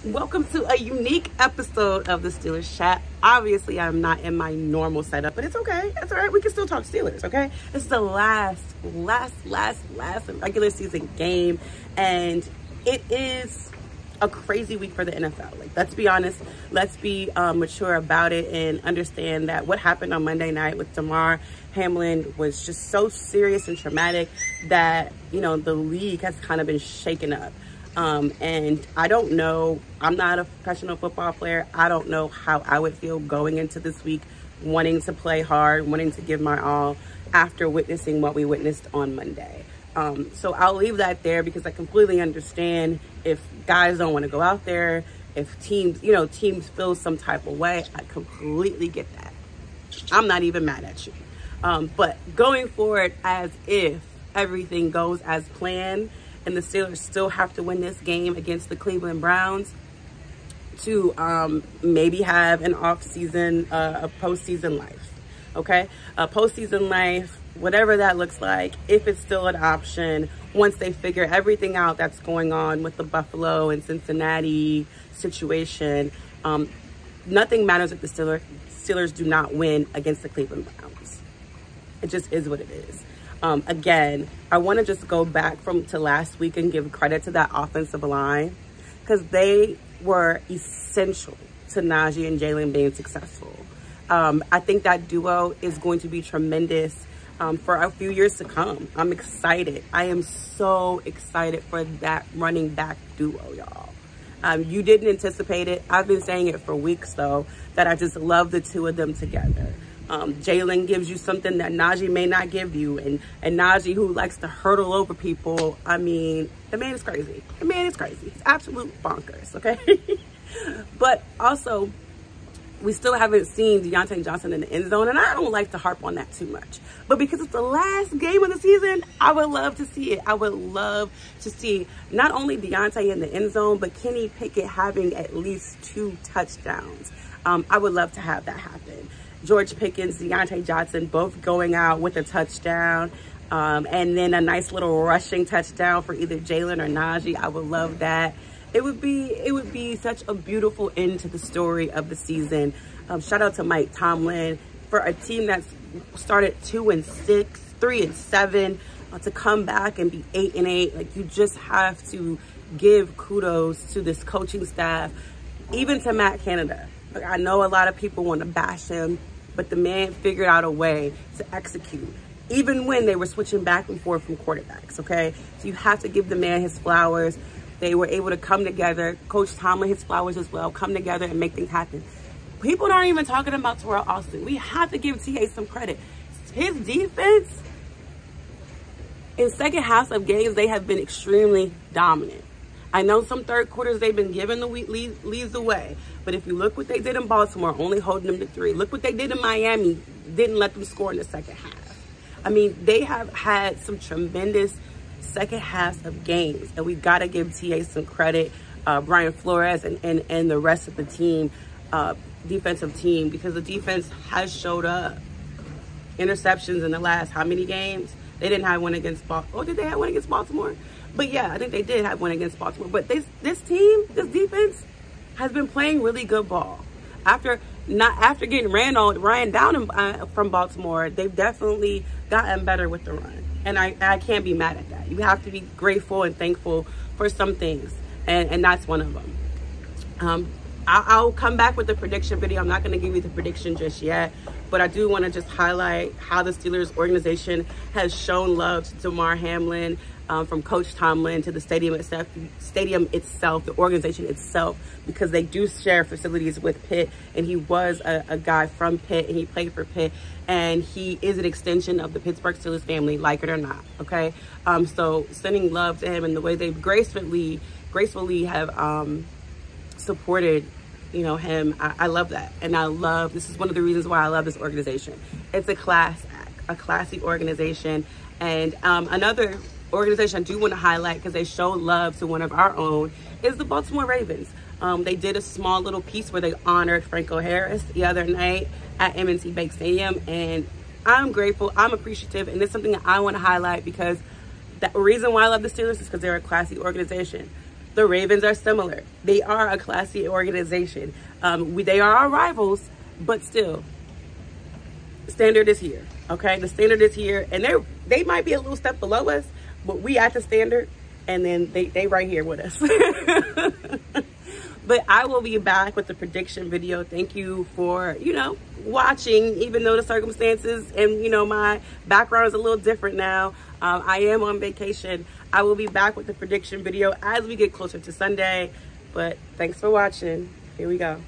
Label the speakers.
Speaker 1: Welcome to a unique episode of the Steelers Chat. Obviously, I'm not in my normal setup, but it's okay. It's all right. We can still talk Steelers, okay? This is the last regular season game, and it is a crazy week for the NFL. Like, let's be honest. Let's be mature about it and understand that what happened on Monday night with Damar Hamlin was just so serious and traumatic that, you know, the league has kind of been shaken up. And I don't know, I'm not a professional football player. I don't know how I would feel going into this week, wanting to play hard, wanting to give my all after witnessing what we witnessed on Monday. So I'll leave that there because I completely understand if guys don't want to go out there, if teams feel some type of way. I completely get that. I'm not even mad at you. But going forward, as if everything goes as planned, and the Steelers still have to win this game against the Cleveland Browns to maybe have an off-season, a postseason life, okay? A postseason life, whatever that looks like, if it's still an option, once they figure everything out that's going on with the Buffalo and Cincinnati situation, nothing matters if the Steelers do not win against the Cleveland Browns. It just is what it is. Again, I want to just go back to last week and give credit to that offensive line because they were essential to Najee and Jalen being successful. I think that duo is going to be tremendous for a few years to come. I'm excited. I am so excited for that running back duo, y'all. You didn't anticipate it. I've been saying it for weeks, though, that I just love the two of them together. Jalen gives you something that Najee may not give you. And Najee, who likes to hurdle over people, I mean, the man is crazy. The man is crazy. He's absolute bonkers, okay? But also, we still haven't seen Deontay Johnson in the end zone, and I don't like to harp on that too much. But because it's the last game of the season, I would love to see it. I would love to see not only Deontay in the end zone, but Kenny Pickett having at least 2 touchdowns. I would love to have that happen. George Pickens, Deontay Johnson, both going out with a touchdown, and then a nice little rushing touchdown for either Jalen or Najee. I would love that. It would be such a beautiful end to the story of the season. Shout out to Mike Tomlin for a team that's started 2-6, 3-7, to come back and be 8-8. Like, you just have to give kudos to this coaching staff, even to Matt Canada. Like, I know a lot of people want to bash him, but the man figured out a way to execute, even when they were switching back and forth from quarterbacks, okay? So you have to give the man his flowers. They were able to come together. Coach Tomlin, his flowers as well, come together and make things happen. People aren't even talking about Terrell Austin. We have to give TA some credit. His defense, in second halves of games, they have been extremely dominant. I know some third quarters they've been giving the leads away, but if you look what they did in Baltimore, only holding them to 3. Look what they did in Miami, didn't let them score in the second half. I mean, they have had some tremendous second halves of games, and we got to give TA some credit, Brian Flores and the rest of the team, defensive team, because the defense has showed up. Interceptions in the last how many games? They didn't have one against Baltimore. Oh, did they have one against Baltimore? But yeah, I think they did have one against Baltimore. But this defense has been playing really good ball. After getting ran down from Baltimore, they've definitely gotten better with the run. And I can't be mad at that. You have to be grateful and thankful for some things. And that's one of them. I'll come back with the prediction video. I'm not going to give you the prediction just yet. But I do want to just highlight how the Steelers organization has shown love to Damar Hamlin, from Coach Tomlin to the stadium itself, the organization itself, because they do share facilities with Pitt, and he was a guy from Pitt, and he played for Pitt, and he is an extension of the Pittsburgh Steelers family, like it or not, okay? So sending love to him and the way they gracefully have supported, you know, him. I love that. And this is one of the reasons why I love this organization. It's a class act, a classy organization. And another organization I do want to highlight, because they show love to one of our own, is the Baltimore Ravens. They did a small little piece where they honored Franco Harris the other night at M&T Bank Stadium. And I'm grateful, I'm appreciative, and it's something that I want to highlight, because the reason why I love the Steelers is because they're a classy organization. The Ravens are similar. They are a classy organization. They are our rivals, but still, standard is here, okay? The standard is here, and they might be a little step below us, but we at the standard, and then they right here with us. But I will be back with the prediction video. Thank you for, you know, watching, even though the circumstances and, you know, my background is a little different now. I am on vacation. I will be back with the prediction video as we get closer to Sunday. But thanks for watching. Here we go.